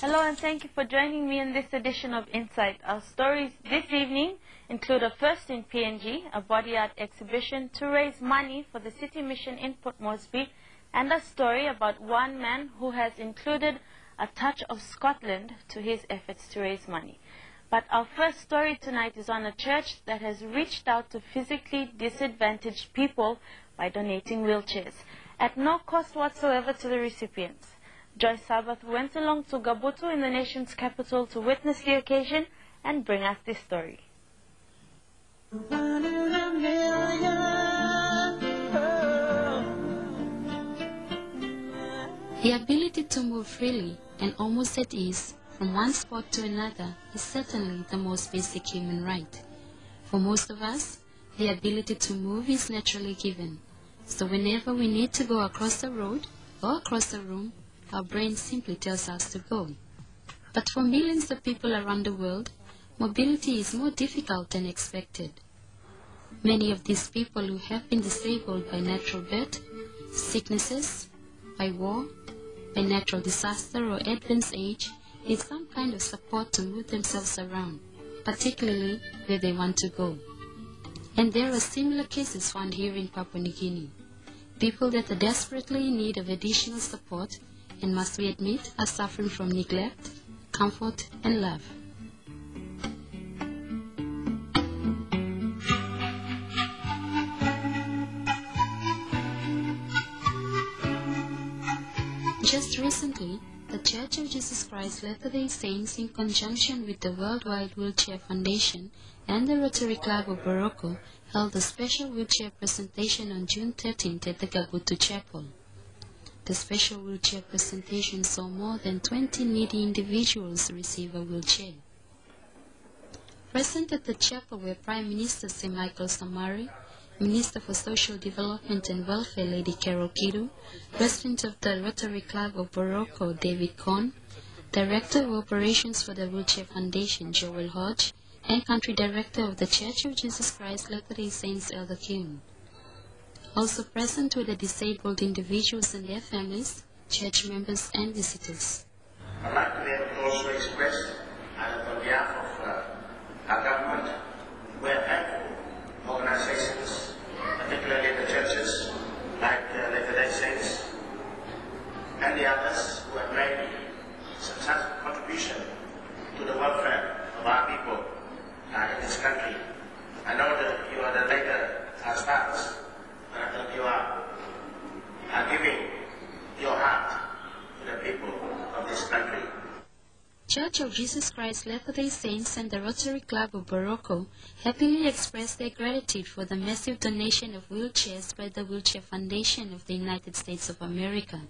Hello and thank you for joining me in this edition of Insight. Our stories this evening include a first in PNG, a body art exhibition to raise money for the City Mission in Port Moresby, and a story about one man who has included a touch of Scotland to his efforts to raise money. But our first story tonight is on a church that has reached out to physically disadvantaged people by donating wheelchairs, at no cost whatsoever to the recipients. Joyce Sabath went along to Gabutu in the nation's capital to witness the occasion and bring us this story. The ability to move freely and almost at ease from one spot to another is certainly the most basic human right. For most of us, the ability to move is naturally given. So whenever we need to go across the road or across a room, our brain simply tells us to go. But for millions of people around the world, mobility is more difficult than expected. Many of these people who have been disabled by natural birth, sicknesses, by war, by natural disaster or advanced age need some kind of support to move themselves around, particularly where they want to go. And there are similar cases found here in Papua New Guinea. People that are desperately in need of additional support and must we admit are suffering from neglect, comfort, and love. Just recently, the Church of Jesus Christ Latter-day Saints, in conjunction with the Worldwide Wheelchair Foundation and the Rotary Club of Boroko, held a special wheelchair presentation on June 13th at the Gabutu Chapel. The special wheelchair presentation saw more than 20 needy individuals receive a wheelchair. Present at the chapel were Prime Minister Sir Michael Samari, Minister for Social Development and Welfare Lady Carol Kidu, President of the Rotary Club of Boroko David Kohn, Director of Operations for the Wheelchair Foundation Joel Hodge, and Country Director of the Church of Jesus Christ Latter-day Saints Elder Kuhn. Also present were the disabled individuals and their families, church members and visitors. I'd like to also express, on behalf of our government, we're thankful organizations, particularly the churches like the Latter-day Saints and the others who have made substantial contribution to the welfare of our people in this country. I know that you are the later stars. That you are giving your heart to the people of this country. Church of Jesus Christ Latter-day Saints and the Rotary Club of Boroko happily expressed their gratitude for the massive donation of wheelchairs by the Wheelchair Foundation of the United States of America.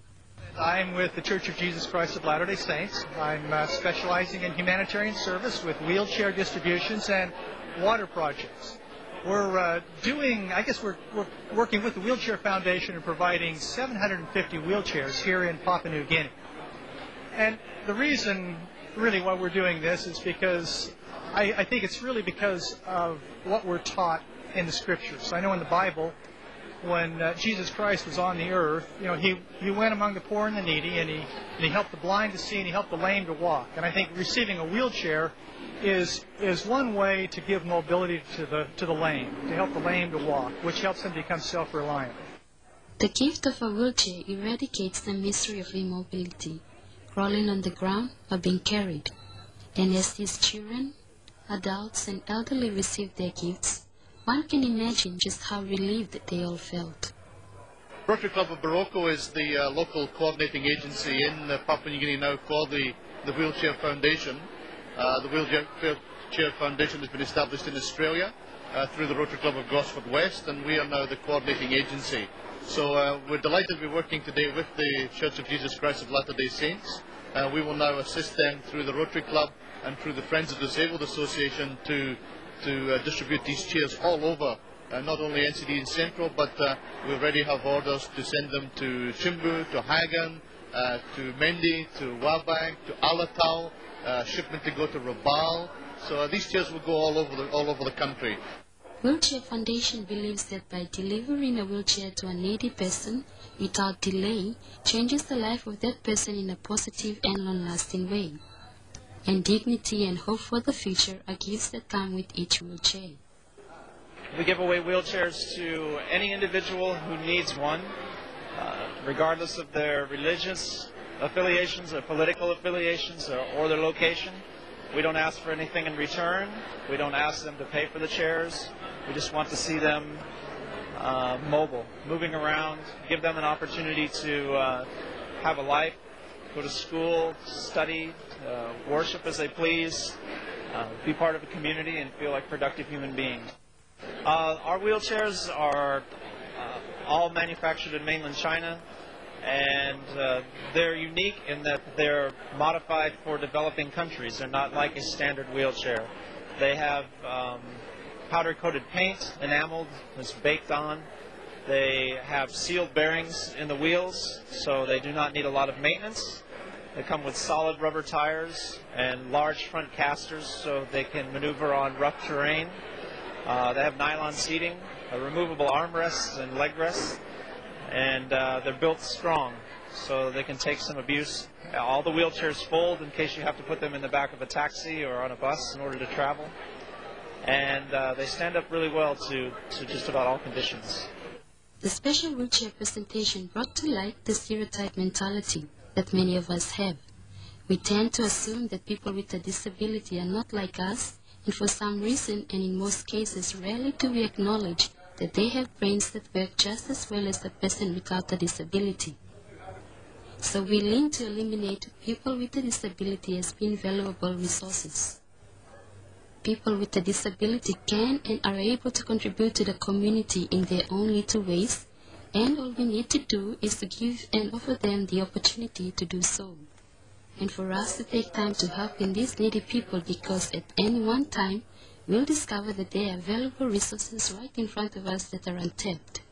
I'm with the Church of Jesus Christ of Latter-day Saints. I'm specializing in humanitarian service with wheelchair distributions and water projects. We're we're working with the Wheelchair Foundation and providing 750 wheelchairs here in Papua New Guinea. And the reason really why we're doing this is because I think it's really because of what we're taught in the Scriptures. I know in the Bible, when Jesus Christ was on the earth, he went among the poor and the needy, and he helped the blind to see, and he helped the lame to walk. And I think receiving a wheelchair is one way to give mobility to the lame, to help the lame to walk, which helps them become self-reliant. The gift of a wheelchair eradicates the misery of immobility, crawling on the ground or being carried. And as these children, adults, and elderly receive their gifts, one can imagine just how relieved they all felt. Rotary Club of Boroko is the local coordinating agency in Papua New Guinea now for the Wheelchair Foundation. The Wheelchair Foundation has been established in Australia through the Rotary Club of Gosford West, and we are now the coordinating agency. So we're delighted to be working today with the Church of Jesus Christ of Latter-day Saints. We will now assist them through the Rotary Club and through the Friends of the Disabled Association to distribute these chairs all over, not only NCD and Central, but we already have orders to send them to Chimbu, to Hagan, to Mendi, to Wabang, to Alatau, shipment to go to Rabaul. So these chairs will go all over the country. Wheelchair Foundation believes that by delivering a wheelchair to a needy person without delay changes the life of that person in a positive and long-lasting way. And dignity and hope for the future are gifts that come with each wheelchair. We give away wheelchairs to any individual who needs one, regardless of their religious affiliations or political affiliations or their location. We don't ask for anything in return. We don't ask them to pay for the chairs. We just want to see them mobile, moving around, give them an opportunity to have a life, go to school, study, worship as they please, be part of a community and feel like productive human beings. Our wheelchairs are all manufactured in mainland China, and they're unique in that they're modified for developing countries. They're not like a standard wheelchair. They have powder-coated paint, enameled, that's baked on. They have sealed bearings in the wheels, so they do not need a lot of maintenance. They come with solid rubber tires and large front casters so they can maneuver on rough terrain. They have nylon seating, removable armrests and leg rests, and they're built strong so they can take some abuse. All the wheelchairs fold in case you have to put them in the back of a taxi or on a bus in order to travel. And they stand up really well to just about all conditions. The special wheelchair presentation brought to light the stereotype mentality that many of us have. We tend to assume that people with a disability are not like us, and for some reason, and in most cases, rarely do we acknowledge that they have brains that work just as well as the person without a disability. So we lean to eliminate people with a disability as being valuable resources. People with a disability can and are able to contribute to the community in their own little ways, and all we need to do is to give and offer them the opportunity to do so. And for us to take time to help in these needy people, because at any one time, we'll discover that there are valuable resources right in front of us that are untapped.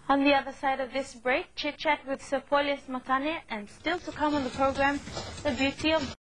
On the other side of this break, chit-chat with Sir Paulius Matane, and still to come on the program, the beauty of